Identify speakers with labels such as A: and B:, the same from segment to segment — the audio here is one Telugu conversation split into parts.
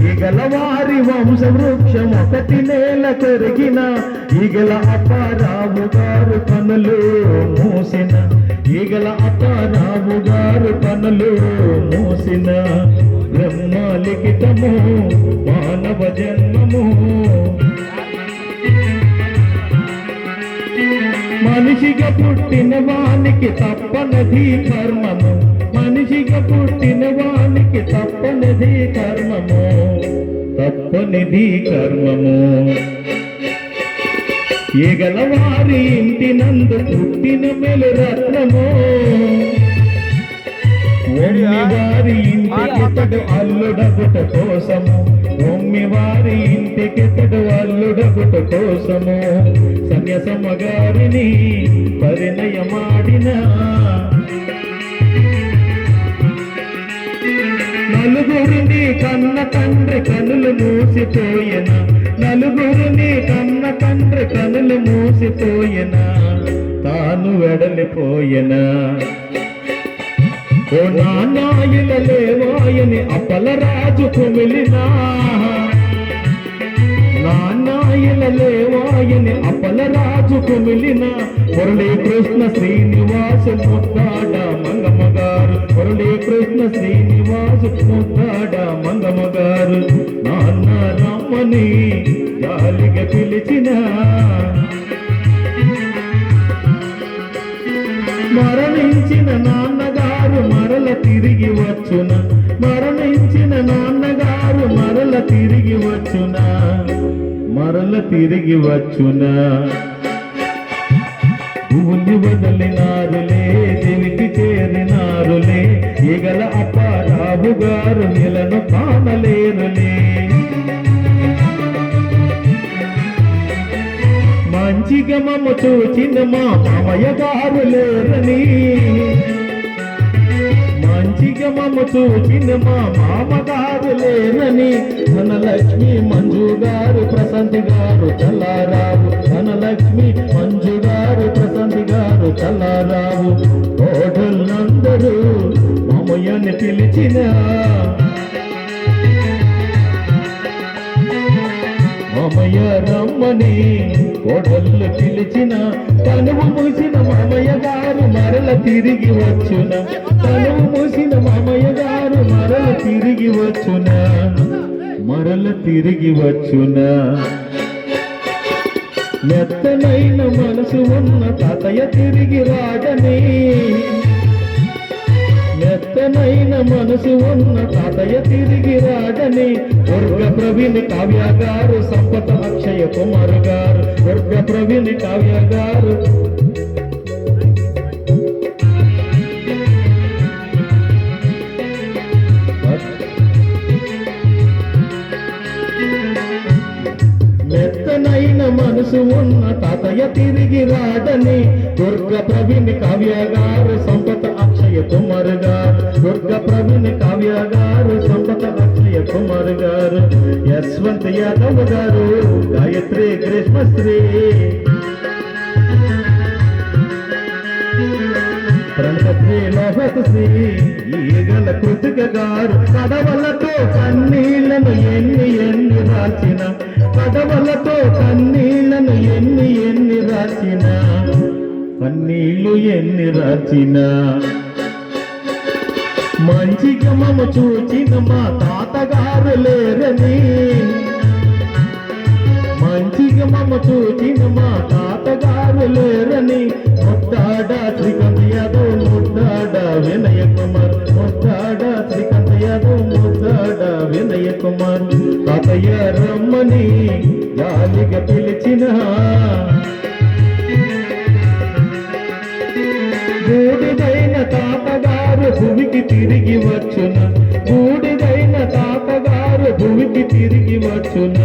A: ఈగల వారి వంశవృక్షం ఒకటి నేల కొరిగిన ఈగల అప్పారావు గారు కనులు మూసిన ఈగల అప్పారావు గారు కనులు మూసిన బ్రహ్మ లిఖితము మానవ జన్మము మనిషిగా పుట్టిన వానికి తప్పనది కర్మము మనిషిగా పుట్టిన వానికి తప్పనిది కర్మము తప్పనిది కర్మము ఈగల వారి ఇంటి నందు పుట్టిన మెలు రత్నము వారి ఇంటికితడు అల్లుడగుట కోసము వారి ఇంటికితడు అల్లుడగుట కోసము సన్యాసమ్మ గారిని పరిణయమాడిన నలుగురిని కన్న తండ్రి కనులు మూసిపోయిన నలుగురిని కన్న తండ్రి కనులు మూసిపోయిన తాను వెడలిపోయిన ఓ నానాయిల లేవాయని అప్పలరాజు కుమిలినా నానాయిల లేవాయని అప్పలరాజు కుమిలిన మురళీ కృష్ణ శ్రీనివాస ముద్దాడ మంగమ్మ గారు మురళీ కృష్ణ శ్రీనివాస ముద్దాడ మంగమ్మ గారు నాన్న రమ్మని జాలిగా పిలిచిన మరణించిన నాన్నగారు మరల తిరిగి వచ్చున మరణించిన నాన్నగారు మరల తిరిగి వచ్చున మరల తిరిగి వచ్చున భూమి వదిలినారులే దివికి చేరినారులే ఈగల అప్పారావు గారు నెలను కానలేరులే మంచిగా మమ్మ చూచిన మా మామయ్య గారు లేరని మంచిగా మమ్మ చూచిన మా మామగారు లేరని ధనలక్ష్మి మంజు గారు ప్రశాంతి గారు చల్లారావు ధనలక్ష్మి మంజు గారు ప్రశాంతి గారు చల్లారావు తోటలందరూ మామయ్యని పిలిచిన మామయ్య రమ్మని కోడళ్ళు పిలిచిన తనువు మూసిన మామయ్య గారు మరల తిరిగి వచ్చున తనువు మూసిన మామయ్య గారు మరల తిరిగి వచ్చున మరల తిరిగి వచ్చున మెత్తనైన మనసు ఉన్న తాతయ్య తిరిగి రాడని మెత్తనైన మనసు ఉన్న తాతయ్య తిరిగి రాడని దుర్గ ప్రవీణ్ కావ్య గారు సంపత అక్షయ కుమార్ గారు దుర్గ ప్రవీణ్ కావ్య గారు మెత్తనైన మనసు ఉన్న తాతయ్య తిరిగి రాడని దుర్గ ప్రవీణ్ కావ్య గారు సంపత అక్షయ కుమార్ గారు దుర్గ ప్రవీణ్ కావ్య గారు సంపత అక్షయ కుమార్ గారు యశ్వంత్ యాదవ్ గారు గాయత్రి గ్రీష్మశ్రీ ప్రణశ్రీ లోహశ్రీ ఈగల కృతిక గారు పడవలతో కన్నీళ్లను ఎన్ని రాసిన పడవలతో కన్నీళ్లను ఎన్ని రాసిన కన్నీళ్లు ఎన్ని రాచిన మంచిగా మమ్మ చూచిన మా తాతగారు లేరని మంచిగా మమ్మ చూచిన మా తాతగారు లేరని ముద్దాడ శ్రీకాంత్ యాదవ్ ముద్దాడ వినయ కుమార్ ముద్దాడ శ్రీకాంత్ యాదవ్ ముద్దాడ వినయ కుమార్ తాతయ్య రమ్మని జాలిగా పిలిచిన బూడిదైన తాతగారు భూమికి తిరిగి వచ్చున బూడిదైన తాతగారు భూమికి తిరిగి వచ్చున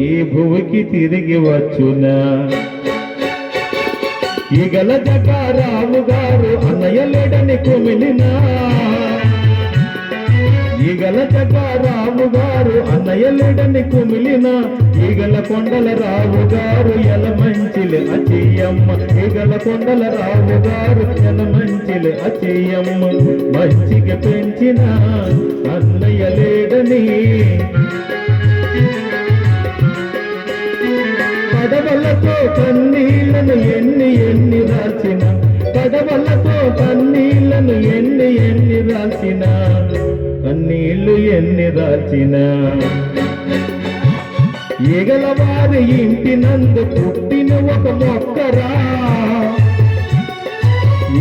A: ఈ భూమికి తిరిగి వచ్చున ఈగల జగారావు గారు అన్నయ్య లేడని కుమిలిన ఈగల జగారావు గారు అన్నయ్య లేడని కుమిలిన ఈగల కొండల రావు గారు ఎలమంచిలి అచ్చయ్యమ్మ ఈగల కొండల రావు గారు ఎలమంచిలి అచ్చయ్యమ్మ మంచిగా పెంచిన దయలేడని పడవలతో కన్నీళ్లను ఎన్ని రాసిన పడవలతో కన్నీళ్లను ఎన్ని రాసిన కన్నీళ్లు ఎన్ని రాచిన ఎగలవారి ఇంటి నందు పుట్టిన ఒక మొక్కరా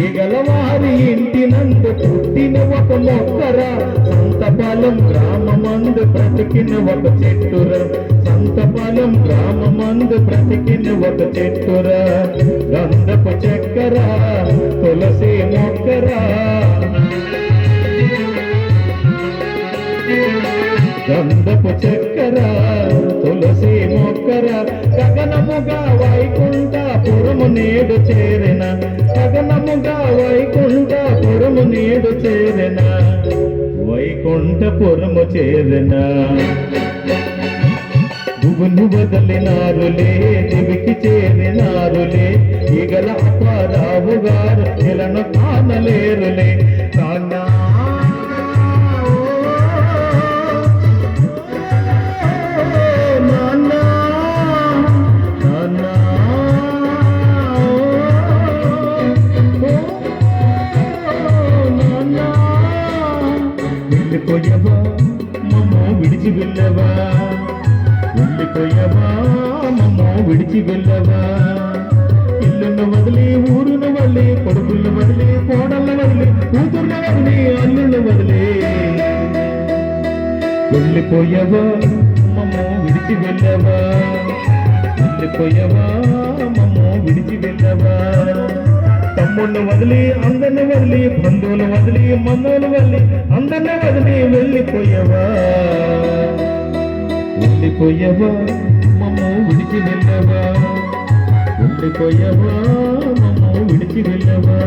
A: ఎగలవారి ఇంటి నందు పుట్టిన ఒక మొక్కరా సంతపాలెం గ్రామమందు బ్రతికిన ఒక చెట్టురా సంతపాలెం గ్రామమందు బ్రతికిన ఒక చెట్టురా గంధపు చక్కెర తులసి మొక్కరా గంధపు చక్కెర తులసి మొక్కర గగనముగా వైకుంఠపురము నేడు చేరిన గగనముగా వైకుంఠపురము నేడు చేరిన వైకుంఠపురము చేరిన భువును వదలినారులే దివికి చేరినారులే ఇగల అప్పారావు గారు ఇలను కానలేరులే కానా వెళ్ళిపోయవా మమ్మో విడిచి వెళ్ళవా వెళ్ళిపోయవా మమ్మో విడిచి వెళ్ళవా ఇల్లును వదిలి ఊరును వదిలి కొడుకులను వదిలి కోడలను వదిలి కూతుర్ను వదిలి అల్లును వదిలి వెళ్ళిపోయవా మమ్మో విడిచి వెళ్ళవా వెళ్ళిపోయవా మమ్మో విడిచి వెళ్ళవా తమ్ముళ్ళు వదిలి అందరిని వదిలి బంధువులు వదిలి మందువులు వదిలి అందరిని వదిలి వెళ్ళిపోయావా వెళ్ళిపోయావా మమ్ము విడిచి వెళ్ళవా వెళ్ళిపోయావా మమ్ము విడిచి వెళ్ళవా